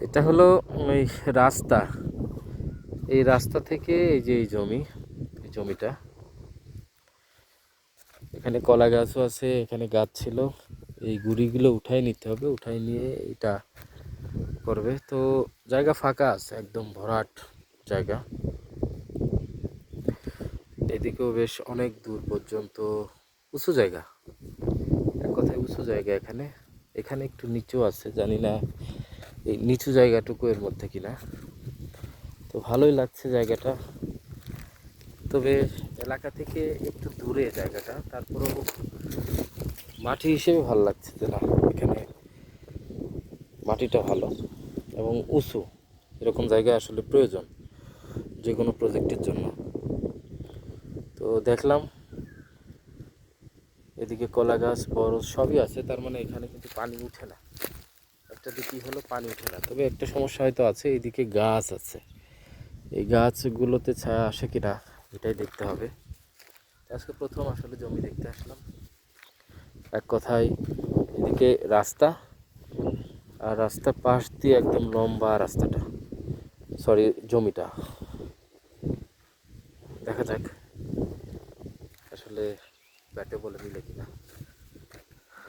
এটা হলো ওই রাস্তা। এই রাস্তা থেকে এই যে এই জমিটা, এখানে কলা গাছও আছে, এখানে গাছ ছিল। এই গুড়িগুলো উঠাই নিতে হবে, উঠাই নিয়ে এটা করবে। তো জায়গা ফাঁকা আছে, একদম ভরাট জায়গা। এদিকেও বেশ অনেক দূর পর্যন্ত উঁচু জায়গা, এক কথায় উঁচু জায়গা। এখানে এখানে একটু নিচু আছে, জানি না এই নিচু জায়গাটুকু এর মধ্যে কিনা। তো ভালোই লাগছে জায়গাটা, তবে এলাকা থেকে একটু দূরে জায়গাটা, তারপরেও মাটি হিসেবে ভালো লাগছে যে না, এখানে মাটিটা ভালো এবং উঁচু। এরকম জায়গা আসলে প্রয়োজন যে কোনো প্রজেক্টের জন্য। তো দেখলাম এদিকে কলা গাছ বরজ সবই আছে, তার মানে এখানে কিন্তু পানি উঠে না। একটা দিকই হলো পানি উঠে না, তবে একটা সমস্যা হয়তো আছে, এইদিকে গাছ আছে। এই গাছগুলোতে ছায়া আসে কিনা এটাই দেখতে হবে। আজকে প্রথম আসলে জমি দেখতে আসলাম। এক কথায় এদিকে রাস্তা, আর রাস্তার পাশ দিয়ে একদম লম্বা রাস্তাটা, সরি জমিটা। দেখা যাক আসলে ব্যাটে বলে মিলে কিনা।